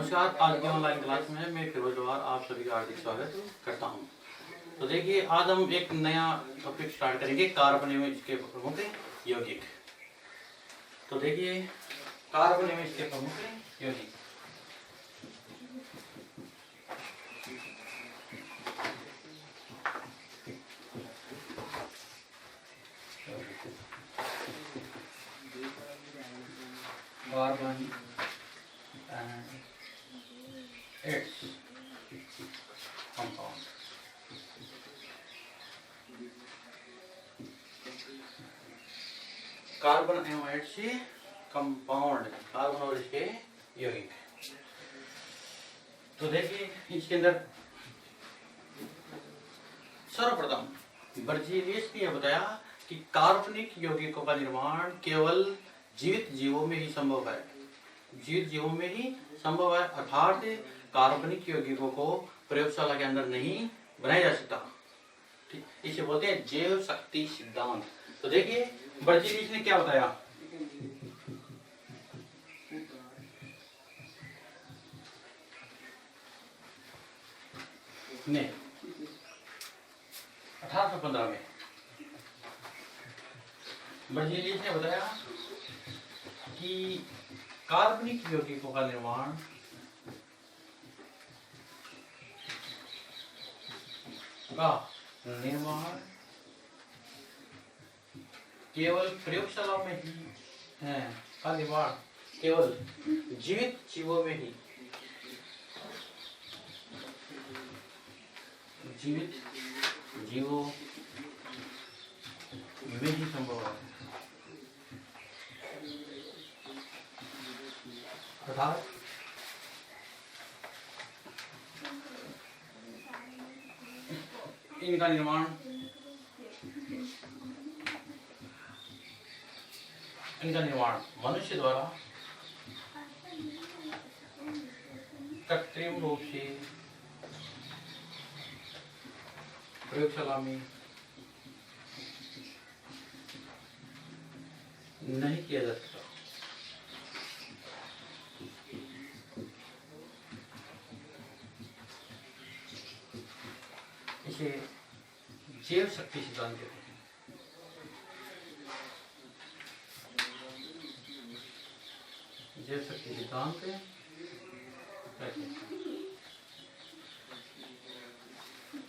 नमस्कार। आज की ऑनलाइन क्लास में मैं फिरोज जवाहर आप सभी का हार्दिक स्वागत करता हूं। तो देखिए, आज हम एक नया टॉपिक स्टार्ट करेंगे, कार्बनिक के प्रमुख यौगिक। तो देखिए, कार्बनिक के प्रमुख यौगिक। Carbon and its compound. Carbon एवं इट्स कंपाउंड, कार्बन और इसके यौगिक। तो देखिए, इसके अंदर सर्वप्रथम बर्जीलियस ने यह बताया कि कार्बनिक यौगिकों का निर्माण केवल जीवित जीवों में ही संभव है। जीवित जीवों में ही संभव है, अर्थात कार्बनिक यौगिकों को प्रयोगशाला के अंदर नहीं बनाया जा सकता। ठीक, इसे बोलते हैं जैव शक्ति सिद्धांत। तो देखिए, बर्जीलियस ने क्या बताया, ने 1815 में बर्जीलियस ने बताया कि कार्बनिक यौगिकों का निर्माण केवल प्रयोगशाला में ही है, का निर्माण केवल जीवित जीवों में ही, जीवित जीवों में ही संभव है। अर्थात इनका निर्माण मनुष्य द्वारा कृत्रिम रूप से प्रयोगशाला में नहीं किया जा सकता। इसे जैव शक्ति सिद्धांत कहते हैं। जैव शक्ति सिद्धांत कहते हैं।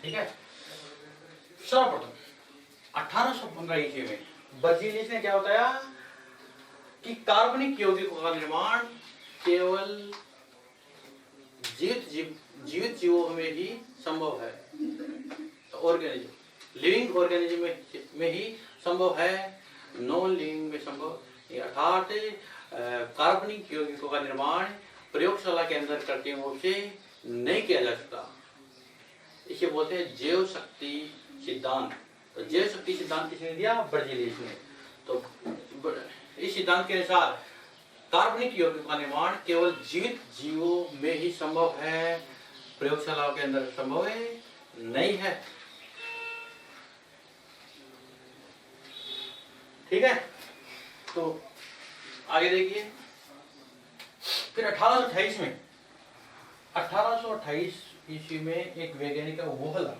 ठीक है। सर्वप्रथम 1815 ईस्वी में बर्जीलियस ने क्या बताया कि कार्बनिक यौगिकों का निर्माण केवल जीवित जीवों में ही संभव है। ऑर्गेनिज्म, लिविंग ऑर्गेनिज्म में ही संभव है, नॉन लिविंग में संभव, अर्थात कार्बनिक यौगिकों का निर्माण प्रयोगशाला के अंदर कृत्रिम रूप से नहीं किया जा सकता। इसे बोलते हैं जैव शक्ति सिद्धांत। तो जैव शक्ति सिद्धांत किसने दिया? बर्जीलियस ने। तो इस सिद्धांत के अनुसार कार्बनिक यौगिकों का निर्माण केवल जीवित जीवों में ही संभव है, प्रयोगशालाओं के अंदर संभव नहीं है। ठीक है। तो आगे देखिए, फिर 1828 ईस्वी में एक वैज्ञानिक वोहलर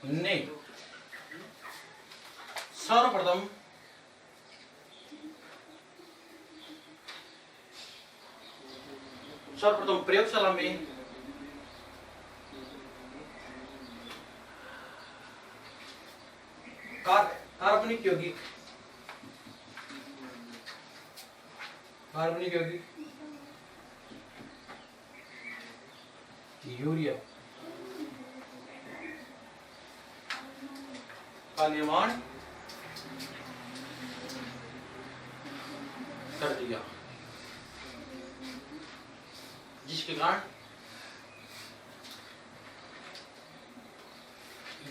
ने सर्वप्रथम प्रयोगशाला में कार्बनिक यौगिक यूरिया का निर्माण कर दिया, जिसके कारण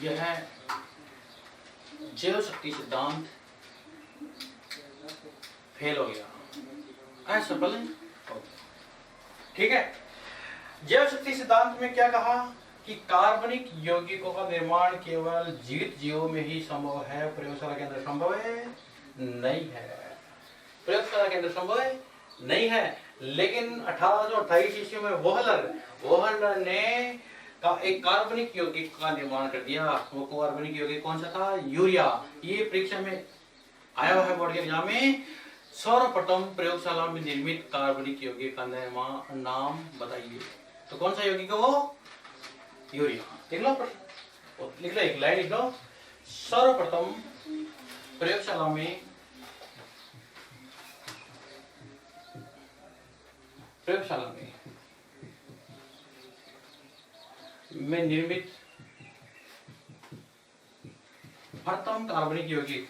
यह जैव शक्ति सिद्धांत फेल हो गया। असफल। ठीक है। जैव शक्ति सिद्धांत में क्या कहा कि कार्बनिक यौगिकों का निर्माण केवल जीवित जीवों में ही संभव है, प्रयोगशाला के अंदर संभव है नहीं है। प्रयोगशाला के अंदर संभव है नहीं है। लेकिन 1828 ईस्वी में वोहलर ने एक कार्बनिक यौगिक का निर्माण कर दिया। वो कार्बनिक यौगिक कौन सा था? यूरिया। ये परीक्षा में आया हुआ है बोर्ड के एग्जाम में। सर्वप्रथम प्रयोगशाला में निर्मित कार्बनिक यौगिक का नाम बताइए। तो कौन सा यौगिक है वो? यूरिया। लिख लो, लिख लो, एक लाइन लिख लो। सर्वप्रथम प्रयोगशाला में निर्मित प्रथम कार्बनिक यौगिक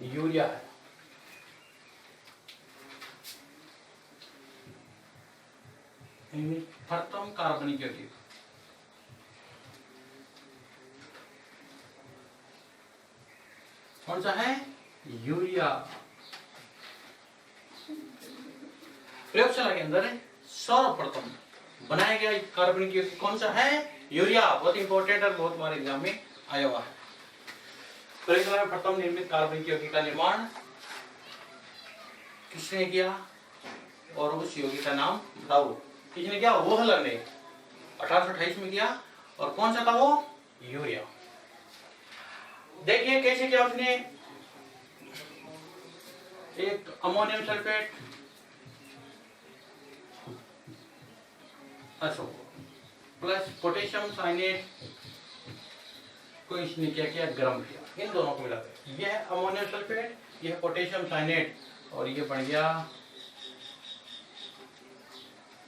यूरिया है। प्रथम कार्बनिक यौगिक कौन सा है? यूरिया। प्रयोगशाला के अंदर सर्वप्रथम बनाया गया कार्बनिक यौगिक कौन सा है? यूरिया। बहुत इंपॉर्टेंट और बहुत बार एग्जाम में आया हुआ है। प्रयोगशाला में प्रथम निर्मित कार्बनिक यौगिक का निर्माण किसने किया और उस यौगिक का नाम बताओ। किसने किया? वोहलर ने 1828 में किया। और कौन सा था वो? यूरिया। देखिए कैसे किया उसने। एक ammonium sulphate plus potassium cyanate को इसने क्या किया? गर्म किया। इन दोनों को मिलाकर यह अमोनियम सल्फेट, यह पोटेशियम साइनेट, और ये बन गया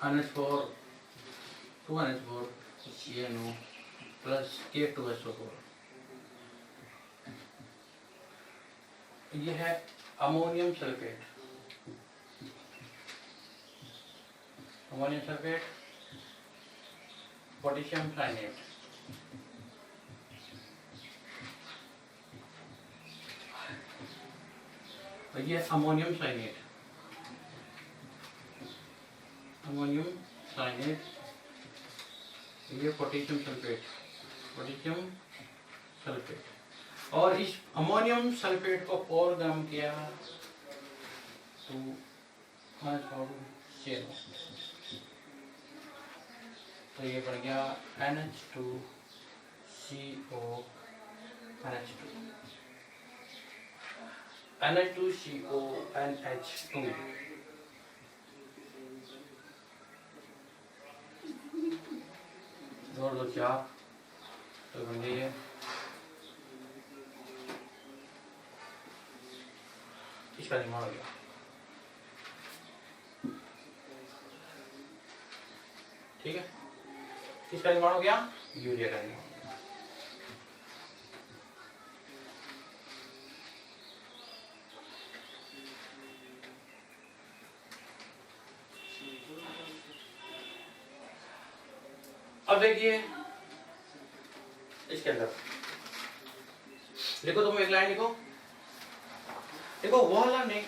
NH4 2NH4 CnO plus K2SO4। यह है अमोनियम सल्फेट, पोटेशियम साइनेट, ये अमोनियम साइनेट, ये पोटेशियम सल्फेट, और इस अमोनियम सल्फेट को और गर्म किया तो ये बन गया NH2CO NH2 दो 4 तो बन गई है। इसका निर्माण हो गया। ठीक है, किसका निर्माण हो गया? यूरिया का निर्माण। अब देखिए इसके अंदर देखो, तुम एक लाइन लिखो। देखो वोहलर ने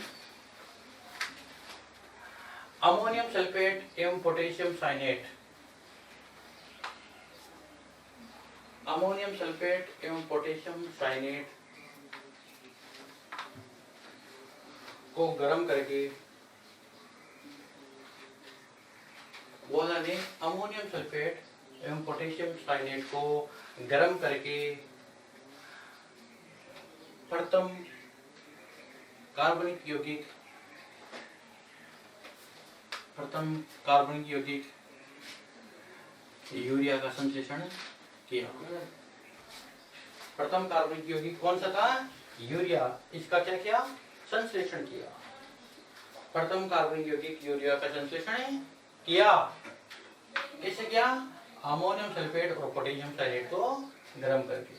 अमोनियम सल्फेट एवं पोटेशियम साइनेट को गर्म करके वोहलर ने अमोनियम सल्फेट एवं पोटेशियम साइनेट को गर्म करके प्रथम कार्बनिक यौगिक यूरिया का संश्लेषण किया। प्रथम कार्बनिक यौगिक कौन सा था? यूरिया। इसका क्या किया? संश्लेषण किया। प्रथम कार्बनिक यौगिक यूरिया का संश्लेषण किया। कैसे किया? अमोनियम सल्फेट और पोटेशियम साइनेट को गर्म करके।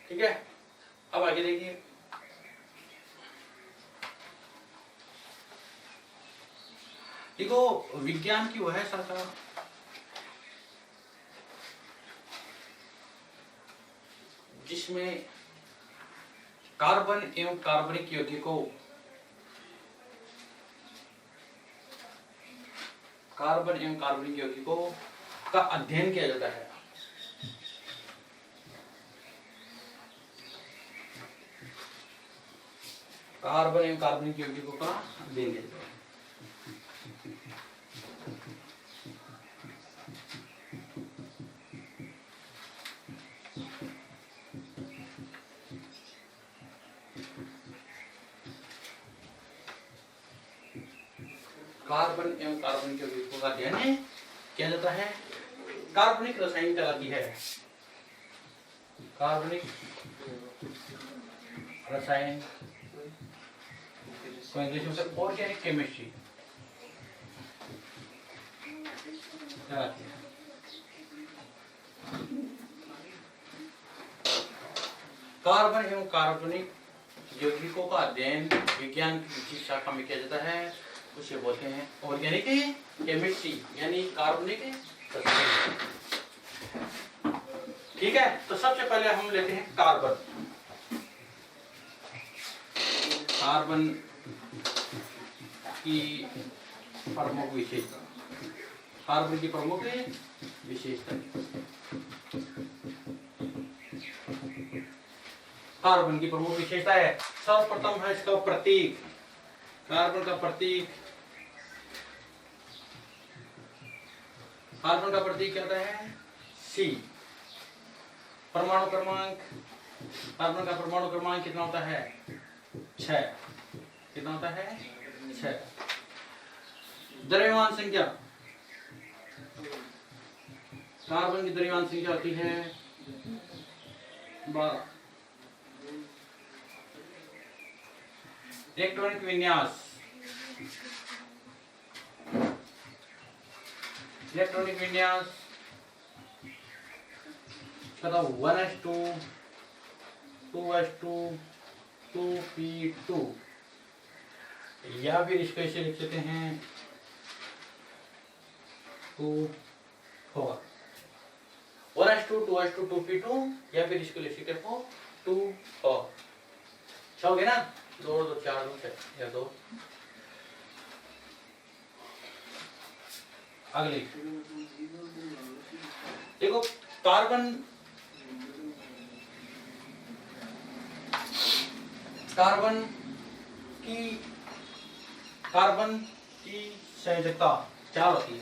ठीक है, अब आगे देखिए। देखो विज्ञान की वह शाखा जिसमें कार्बन एवं कार्बनिक यौगिकों का अध्ययन किया जाता है। कार्बन एवं कार्बनिक यौगिकों का अध्ययन किया जाता है। कार्बन एवं कार्बनिक यौगिकों का अध्ययन किया जाता है। कार्बनिक रसायन कहलाती है। कार्बनिक रसायन को इंग्लिश में ऑर्गेनिक केमिस्ट्री कहलाती है। कार्बन एवं कार्बनिक यौगिकों का अध्ययन विज्ञान की जिस शाखा में किया जाता है उसे बोलते हैं ऑर्गेनिक केमिस्ट्री, यानी कार्बनिक रसायन। ठीक है, तो सबसे पहले हम लेते हैं कार्बन। कार्बन की प्रमुख विशेषता, कार्बन की प्रमुख विशेषता। कार्बन की प्रमुख विशेषता है, सर्वप्रथम है इसका प्रतीक। कार्बन का प्रतीक, कार्बन का प्रतीक क्या होता है? C। परमाणु क्रमांक, कार्बन का परमाणु क्रमांक कितना होता है? 6। कितना होता है? 6। द्रव्यमान संख्या, कार्बन की द्रव्यमान संख्या होती है 12। इलेक्ट्रॉनिक विन्यास, इलेक्ट्रॉनिक विन्यास का 1s2 2s2 2p2, या फिर इसको ऐसे लिख सकते हैं 2 4। 1s2 2s2 2p2, या फिर इसको लिख सकते हो 2 4। 6 हो गए ना? 2 2 4 2 6 या 2। अगली देखो, कार्बन की संयोजकता 4 होती है।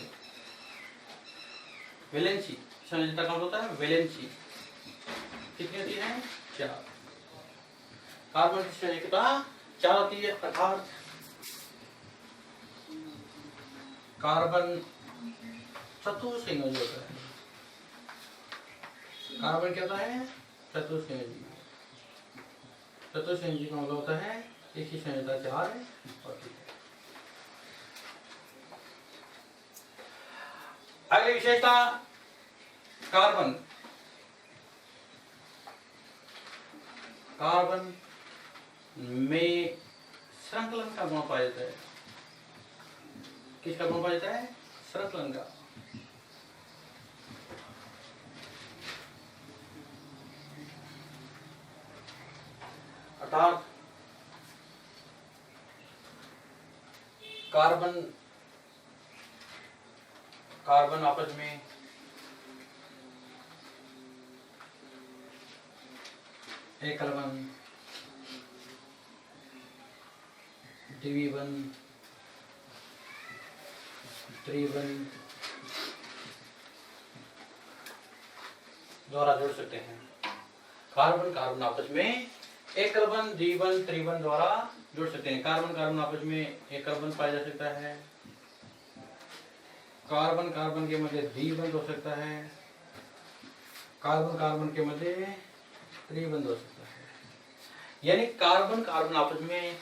वैलेंसी, संयोजकता कौन होता है? वैलेंसी कितनी होती है? 4। कार्बन की संयोजकता 4 होती है, अर्थात कार्बन चतुसंयोजी होता है। कार्बन क्या होता है? चतुसंयोजी। चतुसंयोजी का मतलब होता है एक ही संयोजकता 4 होती है। अगली विशेषता, कार्बन में संकलन का गुण पाया जाता है। किसका गुण पाया जाता है? संकलन का। अर्थात कार्बन आपस में एकल बंध, द्विबंध, त्रिबंध द्वारा जुड़ सकते हैं। कार्बन आपस में एकल बंध, द्विबंध, त्रिबंध द्वारा जुड़ सकते हैं। कार्बन आपस में एकल बंध पाया जा सकता है, कार्बन के मध्य द्विबंध हो सकता है, कार्बन के मध्य त्रिबंध हो सकता है। यानी कार्बन आपस में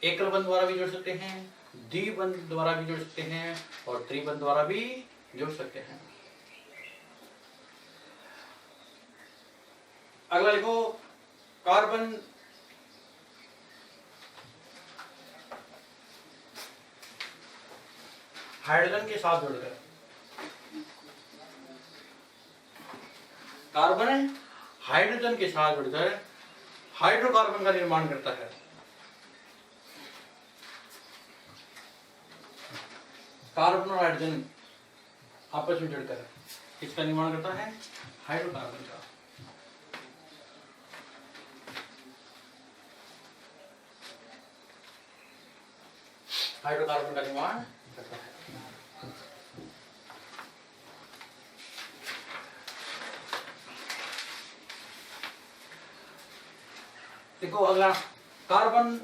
एकल बंध द्वारा भी जुड़ सकते हैं, द्विबंध द्वारा भी जुड़ सकते हैं और त्रिबंध द्वारा भी जुड़ सकते हैं। अगला लिखो, कार्बन हाइड्रोजन के साथ जुड़कर, कार्बन हाइड्रोजन के साथ जुड़कर हाइड्रोकार्बन का निर्माण करता है। कार्बन और हाइड्रोजन आपस में जुड़कर किसका निर्माण करता है? हाइड्रोकार्बन का। हाइड्रोकार्बन का निर्माण करता है। देखो अगला, कार्बन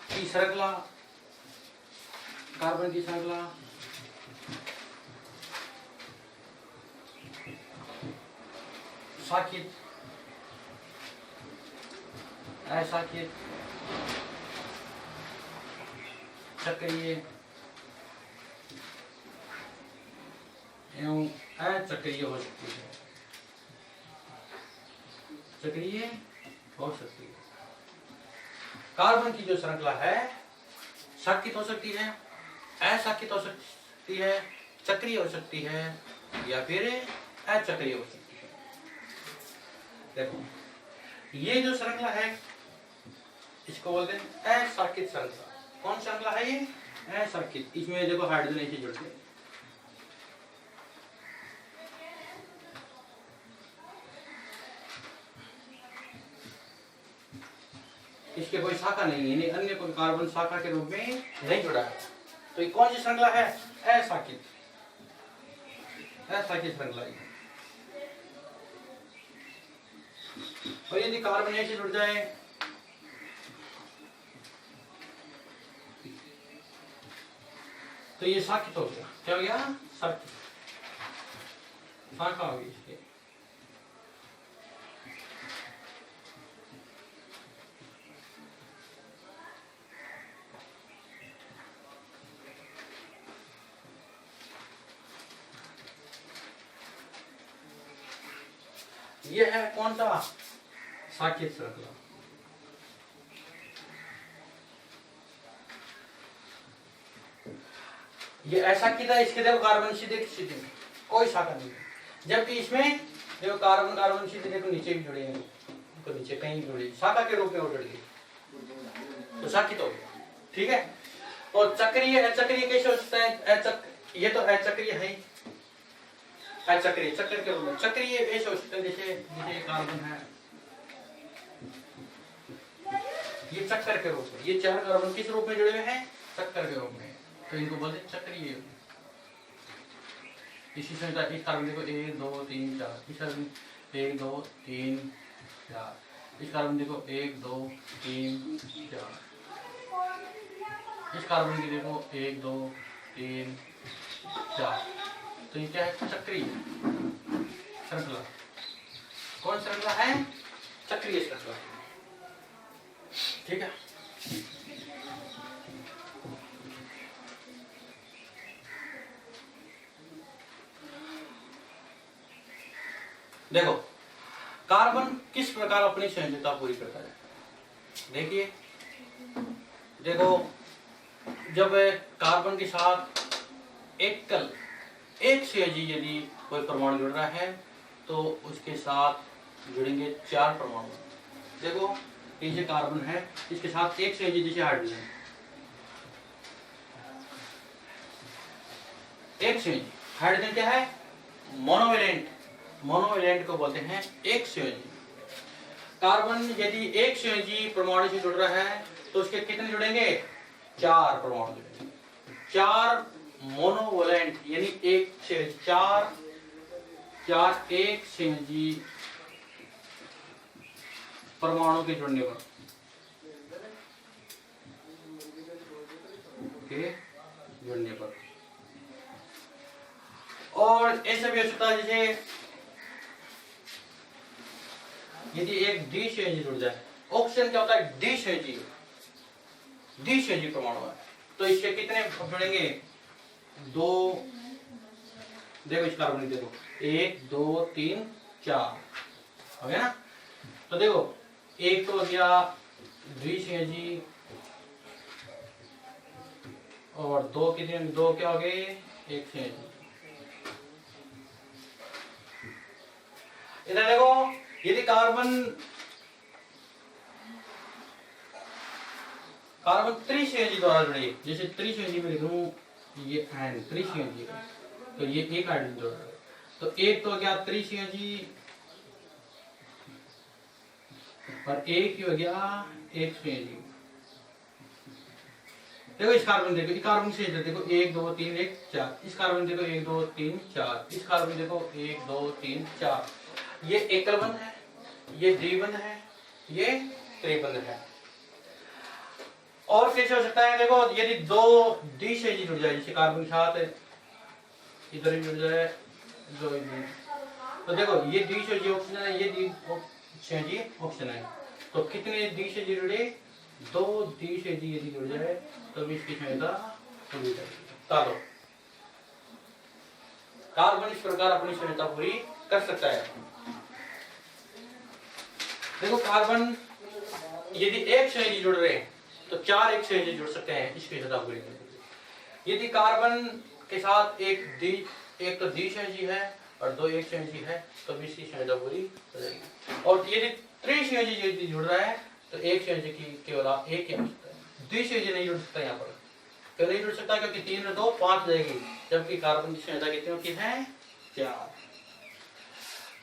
की श्रृंखला, कार्बन की श्रृंखला साकित, असाकित, चक्रीय एवं अचक्रीय हो सकती है। चक्रीय हो सकती है। कार्बन की जो श्रृंखला है साकित हो सकती है, असाकित हो सकती है, चक्रीय हो सकती है या फिर अचक्रीय हो सकती है। देखो ये जो श्रृंखला है इसको बोलते हैं असाकित श्रृंखला। कौन श्रृंखला है ये? असाकित। इसमें देखो हाइड्रोजन ऐसे जुड़ते हैं। इसके कोई शाखा नहीं है, अन्य कोई कार्बन शाखा के रूप में नहीं जुड़ा है। तो ये कौन सी श्रृंखला है? असाकित, असाकित श्रृंखला। और यदि कार्बन ऐसे जुड़ जाए तो ये साकित हो गया। क्या हो गया? साकित, शाखा होगी इसके। ये है कौन सा? साकित श्रृंखला। ये ऐसा किया, इसके देखो कार्बन सीधे स्थिति में कोई शाखा नहीं है, जबकि इसमें देखो कार्बन कार्बन सीधे देखो नीचे भी जुड़े हैं, तो नीचे कहीं जुड़े शाखा के रूप में वो जुड़ गई, तो साकित हो गया। ठीक है। और चक्रीय, अचक्रीय कैसे हो सकता है? ये तो अचक्रीय है, अचक्रीय चक्र के रूप में। चक्रीय ऐसे हो सकता है जैसे कार्बन है, ये चक्कर के रूप में, ये चार कार्बन किस रूप में जुड़े हुए हैं? चक्कर के रूप में, तो इनको बोलते हैं चक्रीय। इसी से इस कार्बन देखो 1 2 3 4, इस कार्बन 1 2 3 4, इस कार्बन देखो 1 2 3 4, इस कार्बन की देखो 1 2 3 4। तो ये क्या है? चक्रीय श्रृंखला। कौन श्रृंखला है? चक्रीय श्रृंखला। ठीक है। देखो कार्बन किस प्रकार अपनी संयोजकता पूरी करता है। देखिए, देखो जब कार्बन के साथ एक संयोजी यदि कोई परमाणु जुड़ रहा है तो उसके साथ जुड़ेंगे 4 परमाणु। देखो ये कार्बन है, इसके साथ एक संयोजी जैसे हाइड्रोजन, एक संयोजी। हाइड्रोजन क्या है? मोनोवेलेंट, मोनोवेलेंट को बोलते हैं एक संयोजी। कार्बन यदि एक संयोजी परमाणु से जुड़ रहा है तो उसके कितने जुड़ेंगे? 4 परमाणु जुड़ेंगे। 4 मोनोवेलेंट यानी एक से 4 एक संयोजी परमाणु के जुड़ने पर, जुड़ने पर। और ऐसा भी हो सकता है जैसे यदि एक डी संयोजी जुड़ जाए। ऑक्सीजन क्या होता है? डी संयोजी, डी संयोजी परमाणु है, तो इसके कितने जुड़ेंगे? 2। देखो इस कार्बन की देखो 1 2 3 4 हो गया ना। तो देखो एक तो हो गया द्विसंयोजी और दो कितने, दो क्या हो गए, एक संयोजी। इधर देखो, यदि कार्बन त्रिसंयोजी द्वारा जुड़े, जैसे त्रिसंयोजी में लिख लूं ये एन त्रिसंयोजी, तो ये एक हाइड्रोजन जोड़ रहा है, तो एक तो क्या त्रिसंयोजी और एक ही हो गया एक संयोजी। देखो इस कार्बन देखो, इस कार्बन से देखो 1 2 3 1 4, इस कार्बन देखो 1 2 3 4, इस कार्बन देखो 1 2 3 4, ये एकल बंध है, ये द्विबंध है, ये त्रिबंध है। और कैसे हो सकता है, देखो यदि दो द्विसंयोजी जुड़ जाए, जैसे कार्बन के साथ इधर भी जुड़ जाए दो, तो देखो ये द्विसंयोजी ऑप्शन है, ये द्विसंयोजी ऑप्शन है, तो कितने द्विसंयोजी जुड़े, दो द्विसंयोजी यदि जुड़ जाए तो भी इसकी संयोजकता पूरी करेगी। कार्बन इस प्रकार अपनी संयोजकता पूरी कर सकता है। देखो कार्बन यदि एक संयोजी जुड़ रहे हैं तो चार एक संयोजी जुड़ सकते हैं इसकी संयोजकता पूरी करने के लिए। यदि कार्बन के साथ एक तो द्विसंयोजी है और दो एक संयोजी है तो भी इसकी संयोजकता पूरी हो जाएगी। और यदि त्रिसंयोजी यदि जुड़ रहा है तो एक संयोजी की केवल एक ही हो सकता है, द्विसंयोजी नहीं जुड़ सकता। यहाँ पर क्यों नहीं जुड़ सकता, क्योंकि 3 में 2 5 जाएगी, जबकि कार्बन की संयोजकता कितनी होती है, 4।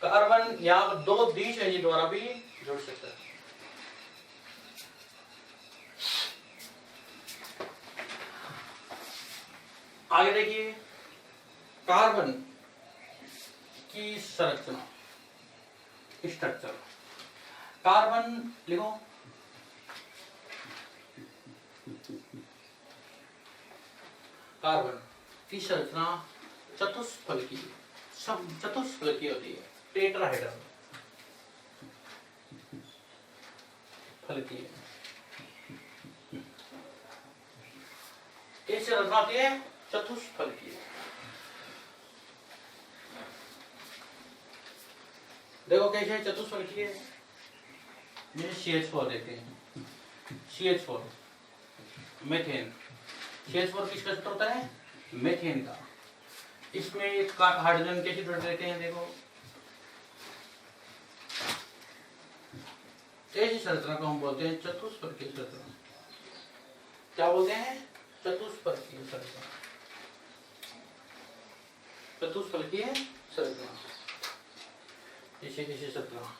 कार्बन यहाँ पर दो द्विसंयोजी द्वारा भी जुड़ सकता है। आगे देखिए कार्बन की संरचना, स्ट्रक्चर। कार्बन लिखो, कार्बन की संरचना चतुष्फलकीय होती है, टेट्राहेड्रल फलकीय। कैसे रचना होती है, चतुष्फलकीय। देखो कैसे चतुष्फलकीय, जैसे CH4 देते हैं, CH4 मेथेन, CH4 किसका सूत्र होता है, मेथेन का। इसमें एक हाइड्रोजन कैसे जोड़ देते हैं, देखो ऐसी संरचना को हम बोलते हैं चतुष्फलकीय संरचना। क्या बोलते हैं, चतुष्फलकीय संरचना, चतुष्फलकीय संरचना। इसे संरचना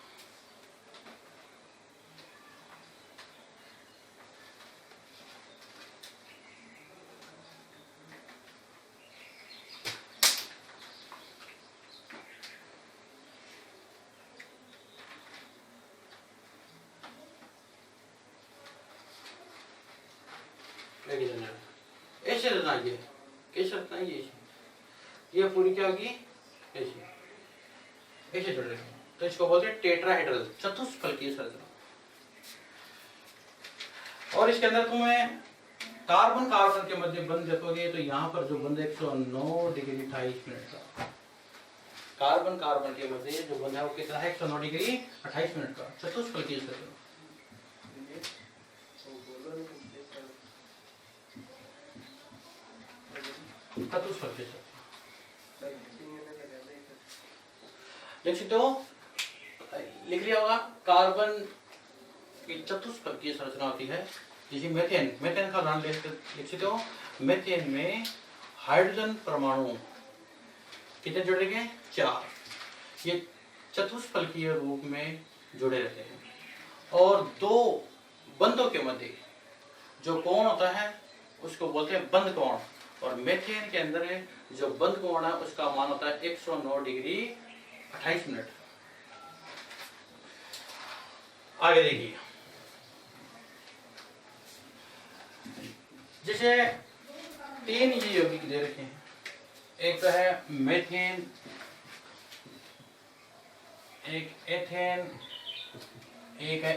ऐसे रचना, ये कैसे रचना, ये पूरी क्या होगी, ऐसे जुड़ रहे हैं, तो इसको बोलते हैं टेट्राहेड्रल, चतुष्फलकीय संरचना। और इसके अंदर तुम्हें कार्बन कार्बन के मध्य बंध देखोगे तो यहाँ पर जो बंध 109 डिग्री 28 मिनट का, कार्बन कार्बन के मध्य जो बंध है वो कितना है, 109 डिग्री 28 मिनट का, चतुष्फलकीय संरचना। चतुष्फलकीय देख सकते हो, लिख लिया होगा, कार्बन की चतुष्फलकीय संरचना होती है। जैसे मेथेन का नाम लिख सकते हो, मेथेन में हाइड्रोजन परमाणु कितने जुड़े गए, 4। ये चतुष्फलकीय रूप में जुड़े रहते हैं और दो बंधों के मध्य जो कोण होता है उसको बोलते हैं बंध कोण। और मेथेन के अंदर जो बंध कोण है उसका मान होता है 109 डिग्री 28 मिनट। आगे देखिए, जैसे 3 ये यौगिक दे रखे हैं, एक तो है मेथेन, एक एथेन, एक है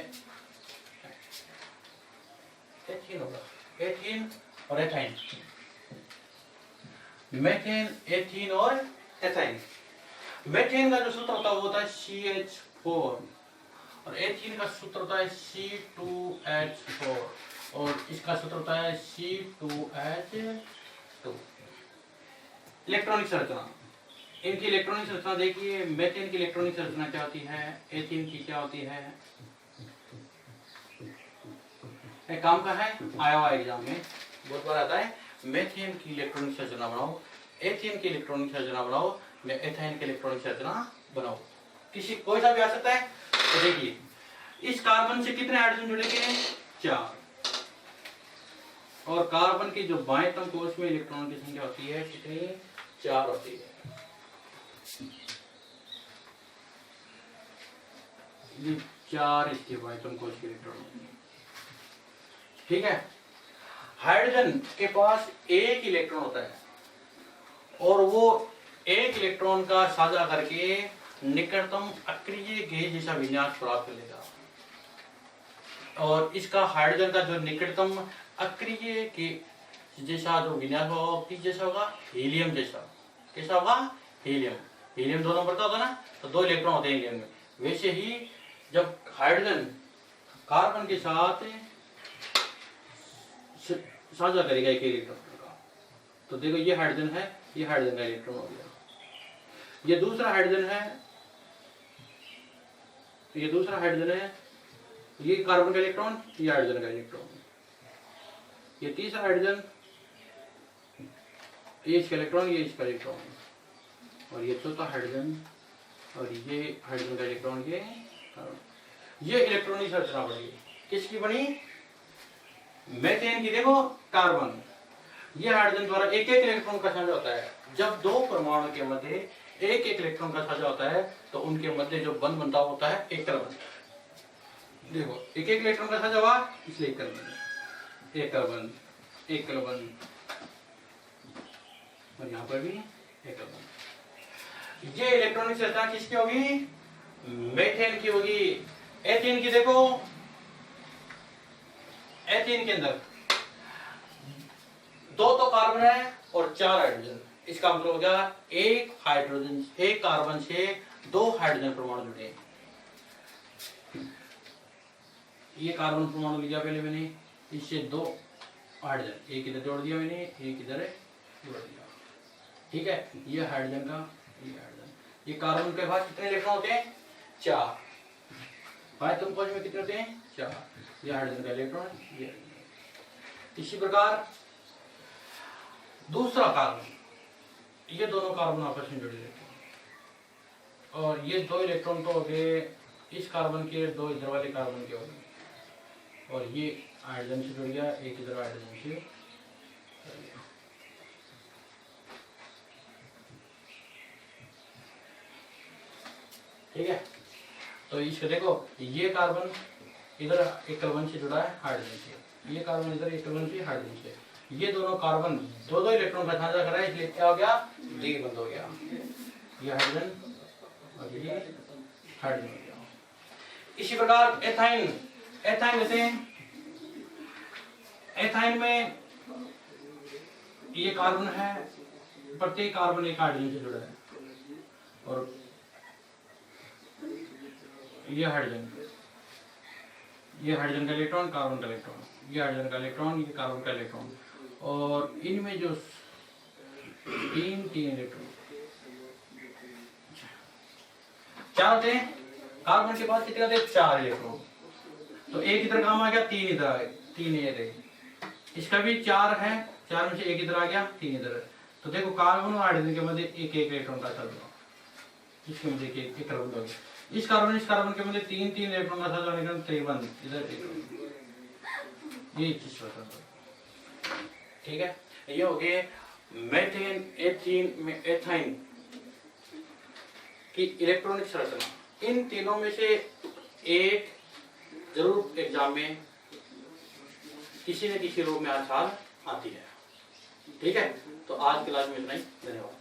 एथीन होगा, एथीन और एथाइन, मेथेन, एथीन और एथाइन। मेथेन का जो सूत्र होता है वो होता है CH4 और एथीन का सूत्र होता है C2H4 और इसका सूत्र होता है C2H2। इलेक्ट्रॉनिक संरचना, इनकी इलेक्ट्रॉनिक संरचना देखिए। मेथेन की इलेक्ट्रॉनिक संरचना क्या होती है, एथीन की क्या होती है। एक काम का है, आया हुआ एग्जाम में बहुत बार आता है, मेथेन की इलेक्ट्रॉनिक संरचना बनाओ, एथीन की इलेक्ट्रॉनिक संरचना बनाओ, या एथाइन की इलेक्ट्रॉनिक संरचना बनाओ। किसी कोई सा भी आ सकता है। तो देखिए इस कार्बन से कितने हाइड्रोजन जुड़ेंगे, 4। और कार्बन की जो बाएं तम कोश में इलेक्ट्रॉन की संख्या होती है कितनी, 4 होती है। ये 4 इसके बाएं तम कोश के इलेक्ट्रॉन, ठीक है। हाइड्रोजन के पास एक इलेक्ट्रॉन होता है और वो एक इलेक्ट्रॉन का साझा करके निकटतम अक्रिय गेज जैसा विन्यास प्राप्त कर लेगा। और इसका हाइड्रोजन का जो निकटतम अक्रिय के जैसा जो विन्यास होगा वो किस जैसा होगा, हीलियम जैसा। कैसा होगा, हीलियम। हीलियम 2 नंबर का होता है ना, तो 2 इलेक्ट्रॉन होते हैं हीलियम में। वैसे ही जब हाइड्रोजन कार्बन के साथ साझा करेगा एक इलेक्ट्रॉन का, तो देखो ये हाइड्रोजन है, ये हाइड्रोजन का इलेक्ट्रॉन हो गया। ये दूसरा हाइड्रोजन है, ये दूसरा हाइड्रोजन है, ये कार्बन का इलेक्ट्रॉन, ये हाइड्रोजन का इलेक्ट्रॉन। ये तीसरा हाइड्रोजन, ये इसका इलेक्ट्रॉन, ये इसका इलेक्ट्रॉन। और ये चौथा हाइड्रोजन और ये हाइड्रोजन का इलेक्ट्रॉन, ये इलेक्ट्रॉनिक संरचना बनी। किसकी बनी, मेथेन की। देखो कार्बन, ये हाइड्रोजन द्वारा एक एक इलेक्ट्रॉन का साझा होता है। जब 2 परमाणु के मध्य एक एक इलेक्ट्रॉन का साझा होता है तो उनके मध्य जो बंध बनता होता है एकल बंध। देखो एक एक इलेक्ट्रॉन का साझा हुआ, इसलिए एकल बंध, एकल बंध, एकल बंध। और यहाँ पर भी एकल बंध। ये इलेक्ट्रॉनिक संरचना किसकी होगी, मेथेन की होगी। एथीन की देखो, एथीन के अंदर 2 तो कार्बन है और 4 हाइड्रोजन। इसका मतलब हो गया एक हाइड्रोजन, एक कार्बन से 2 हाइड्रोजन परमाणु जुड़े। ये कार्बन परमाणु लिया पहले मैंने, इससे 2 हाइड्रोजन, एक इधर जोड़ दिया मैंने, एक इधर जोड़ दिया, ठीक है। ये हाइड्रोजन का, ये हाइड्रोजन। ये कार्बन के पास कितने इलेक्ट्रॉन होते हैं, 4। बाएं तम कोश में कितने होते हैं, 4। ये हाइड्रोजन का इलेक्ट्रॉन, ये। इसी प्रकार दूसरा कार्बन, ये दोनों कार्बन आपस में जुड़े रहते हैं और ये 2 इलेक्ट्रॉन तो हो गए इस कार्बन के, 2 इधर वाले कार्बन के हो गए। और ये हाइड्रोजन से जुड़ गया, एक इधर हाइड्रोजन से। ठीक है, तो इसको देखो, ये कार्बन इधर एक कार्बन से जुड़ा है हाइड्रोजन से, ये कार्बन इधर एक कार्बन से हाइड्रोजन से। ये दोनों कार्बन 2 इलेक्ट्रॉन का साझा कर रहा है, इसलिए क्या हो गया, द्विबंध बंद हो गया। ये हाइड्रोजन और ये हाइड्रोजन हो गया। इसी प्रकार एथाइन, एथाइन जैसे एथाइन में ये कार्बन है, प्रत्येक कार्बन एक हाइड्रोजन से जुड़ा है। और ये हाइड्रोजन, ये हाइड्रोजन का इलेक्ट्रॉन, कार्बन का इलेक्ट्रॉन, ये हाइड्रोजन का इलेक्ट्रॉन, ये कार्बन का इलेक्ट्रॉन। और इनमें जो 3 इलेक्ट्रॉन 4 होते हैं। कार्बन के पास कितने होते हैं, 4 इलेक्ट्रॉन। तो एक इधर काम आ गया, 3 इधर आ गए, 3 ये रहे। इसका भी 4 है, 4 में से एक इधर आ गया, 3 इधर है। तो देखो कार्बन और हाइड्रोजन के मध्य एक इलेक्ट्रॉन का साझा, इसके मध्य एक कार्बन हो गया। इस कार्बन के मध्य 3 इलेक्ट्रॉन का साझा होने के त्रिबंध, इधर ये चीज होता है। ठीक है, ये हो गए मेथेन, एथीन में एथाइन की इलेक्ट्रॉनिक संरचना। इन तीनों में से एक जरूर एग्जाम में किसी न किसी रूप में आसार आती है। ठीक है, तो आज क्लास में इतना ही, धन्यवाद।